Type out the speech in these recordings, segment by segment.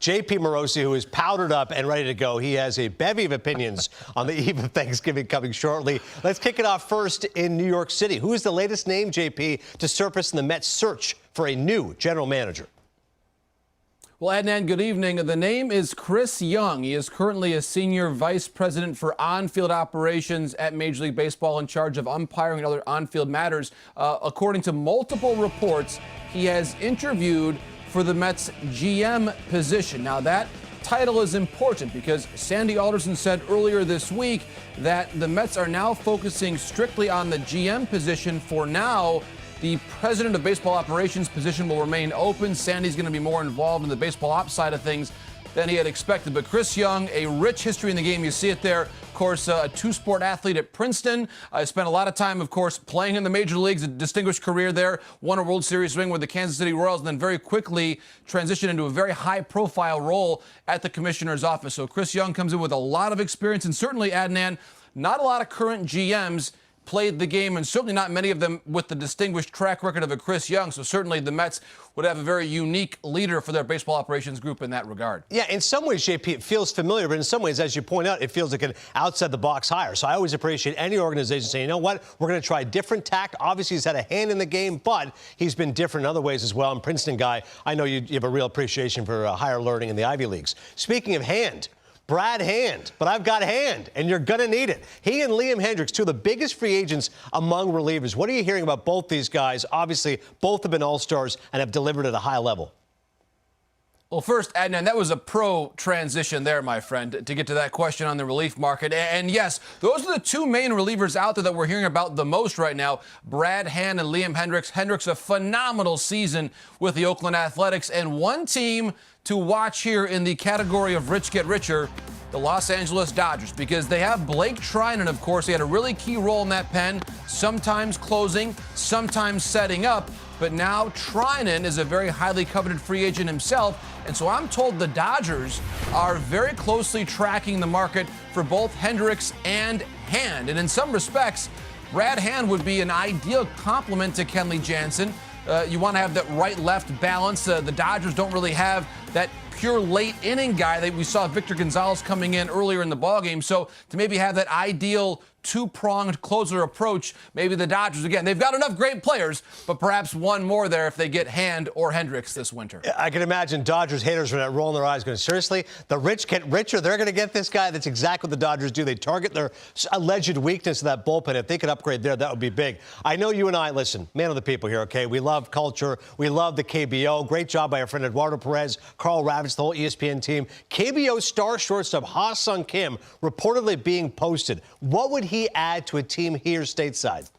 J.P. Morosi, who is powdered up and ready to go. He has a bevy of opinions on the eve of Thanksgiving coming shortly. Let's kick it off first in New York City. Who is the latest name, J.P., to surface in the Mets' search for a new general manager? Well, Adnan, good evening. The name is Chris Young. He is currently a senior vice president for on-field operations at Major League Baseball, in charge of umpiring and other on-field matters. According to multiple reports, he has interviewed for the Mets GM position. Now, that title is important because Sandy Alderson said earlier this week that the Mets are now focusing strictly on the GM position for now. The president of baseball operations position will remain open. Sandy's going to be more involved in the baseball ops side of things than he had expected. But Chris Young, a rich history in the game. You see it there. Of course, a two-sport athlete at Princeton. Spent a lot of time, of course, playing in the major leagues, a distinguished career there. Won a World Series ring with the Kansas City Royals, and then very quickly transitioned into a very high-profile role at the commissioner's office. So Chris Young comes in with a lot of experience, and certainly, Adnan, not a lot of current GMs played the game, and certainly not many of them with the distinguished track record of a Chris Young. So certainly the Mets would have a very unique leader for their baseball operations group in that regard. Yeah, in some ways, JP, it feels familiar, but in some ways, as you point out, it feels like an outside-the-box hire. So I always appreciate any organization saying, you know what, we're going to try a different tact. Obviously, he's had a hand in the game, but he's been different in other ways as well. And Princeton guy, I know you have a real appreciation for higher learning in the Ivy Leagues. Speaking of hand, Brad Hand, but I've got Hand, and you're going to need it. He and Liam Hendriks, two of the biggest free agents among relievers. What are you hearing about both these guys? Obviously, both have been all-stars and have delivered at a high level. Well, first, Adnan, that was a pro transition there, my friend, to get to that question on the relief market. And yes, those are the two main relievers out there that we're hearing about the most right now, Brad Hand and Liam Hendriks. Hendriks, a phenomenal season with the Oakland Athletics, and one team to watch here in the category of rich get richer, the Los Angeles Dodgers, because they have Blake Treinen, of course. He had a really key role in that pen, sometimes closing, sometimes setting up. But now Treinen is a very highly coveted free agent himself. And so I'm told the Dodgers are very closely tracking the market for both Hendriks and Hand. And in some respects, Brad Hand would be an ideal complement to Kenley Jansen. You want to have that right-left balance. The Dodgers don't really have that pure late-inning guy that we saw Victor Gonzalez coming in earlier in the ballgame. So to maybe have that ideal two-pronged closer approach, maybe the Dodgers, again, they've got enough great players, but perhaps one more there if they get Hand or Hendriks this winter. I can imagine Dodgers haters are rolling their eyes going, seriously? The rich get richer? They're going to get this guy? That's exactly what the Dodgers do. They target their alleged weakness of that bullpen. If they could upgrade there, that would be big. I know you and I, listen, man of the people here, okay? We love culture. We love the KBO. Great job by our friend Eduardo Perez, Carl Ravitch, the whole ESPN team. KBO star shortstop Ha-Sung Kim reportedly being posted. What would he add to a team here stateside?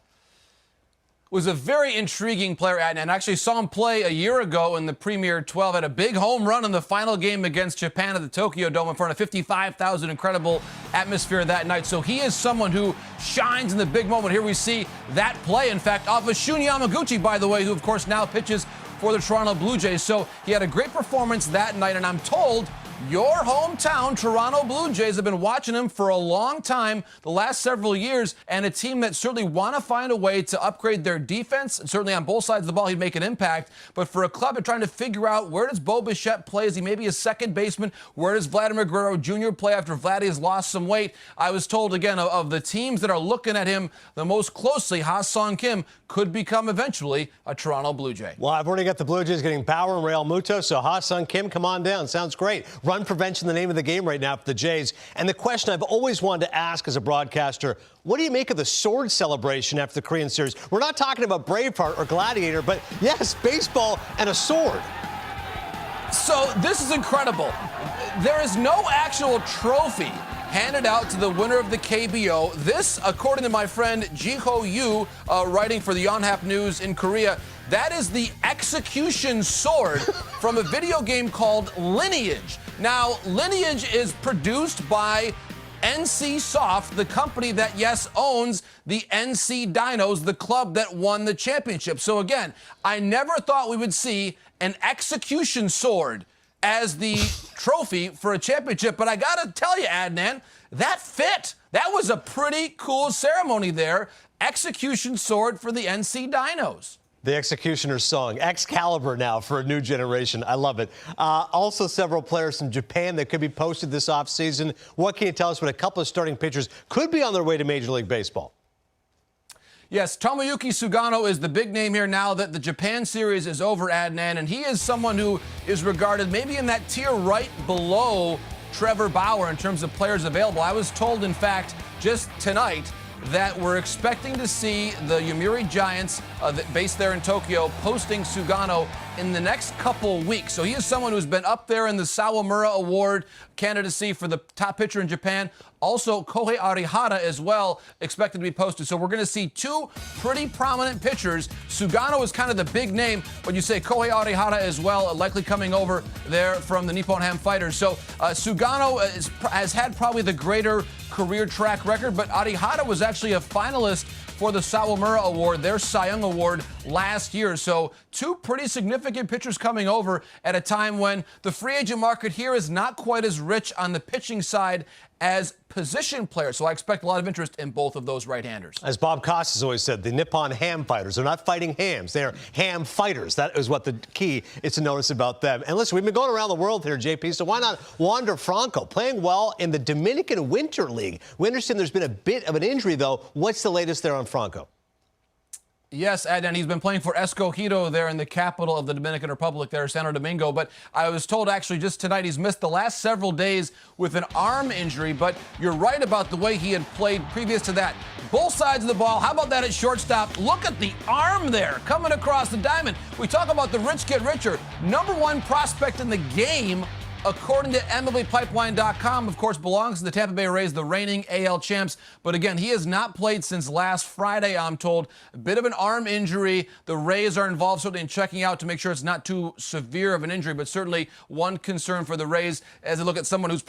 Was a very intriguing player, and I actually saw him play a year ago in the Premier 12. Had a big home run in the final game against Japan at the Tokyo Dome in front of 55,000. Incredible atmosphere that night. So he is someone who shines in the big moment. Here we see that play, in fact, off of Shun Yamaguchi, by the way, who, of course, now pitches for the Toronto Blue Jays. So he had a great performance that night, and I'm told your hometown, Toronto Blue Jays, have been watching him for a long time, the last several years, and a team that certainly want to find a way to upgrade their defense. Certainly on both sides of the ball, he'd make an impact. But for a club that's trying to figure out where does Bo Bichette play? Is he maybe a second baseman? Where does Vladimir Guerrero Jr. play after Vladdy has lost some weight? I was told, again, of the teams that are looking at him the most closely, Ha-Sung Kim could become eventually a Toronto Blue Jay. Well, I've already got the Blue Jays getting Power and Real Muto, so Ha-Sung Kim, come on down. Sounds great. Run prevention, the name of the game right now for the Jays. And the question I've always wanted to ask as a broadcaster, what do you make of the sword celebration after the Korean series? We're not talking about Braveheart or Gladiator, but yes, baseball and a sword. So this is incredible. There is no actual trophy handed out to the winner of the KBO. This, according to my friend Ji-Ho Yu, writing for the Yonhap News in Korea, that is the execution sword from a video game called Lineage. Now, Lineage is produced by NC Soft, the company that, yes, owns the NC Dinos, the club that won the championship. So again, I never thought we would see an execution sword as the trophy for a championship. But I got to tell you, Adnan, that fit. That was a pretty cool ceremony there. Execution sword for the NC Dinos. The Executioner's song, Excalibur now for a new generation. I love it. Also, several players from Japan that could be posted this offseason. What can you tell us when a couple of starting pitchers could be on their way to Major League Baseball? Yes, Tomoyuki Sugano is the big name here now that the Japan series is over, Adnan, and he is someone who is regarded maybe in that tier right below Trevor Bauer in terms of players available. I was told, in fact, just tonight that we're expecting to see the Yomiuri Giants, based there in Tokyo, posting Sugano in the next couple weeks. So he is someone who's been up there in the Sawamura Award candidacy for the top pitcher in Japan. Also, Kohei Arihara as well expected to be posted. So we're going to see two pretty prominent pitchers. Sugano is kind of the big name, but you say Kohei Arihara as well, likely coming over there from the Nippon Ham Fighters. So Sugano has had probably the greater career track record, but Arihara was actually a finalist for the Sawamura Award, their Cy Young Award last year. So two pretty significant pitchers coming over at a time when the free agent market here is not quite as rich on the pitching side as position players. So I expect a lot of interest in both of those right-handers. As Bob Costas always said, the Nippon Ham Fighters, they're not fighting hams. They're ham fighters. That is what the key is to notice about them. And listen, we've been going around the world here, JP, so why not Wander Franco, playing well in the Dominican Winter League? We understand there's been a bit of an injury, though. What's the latest there on Franco? Yes, and he's been playing for Escogido there in the capital of the Dominican Republic there, Santo Domingo. But I was told actually just tonight he's missed the last several days with an arm injury. But you're right about the way he had played previous to that. Both sides of the ball. How about that at shortstop? Look at the arm there coming across the diamond. We talk about the rich get richer. #1 prospect in the game, according to MLBpipeline.com, of course, belongs to the Tampa Bay Rays, the reigning AL champs. But again, he has not played since last Friday, I'm told. A bit of an arm injury. The Rays are involved certainly in checking out to make sure it's not too severe of an injury, but certainly one concern for the Rays as they look at someone who's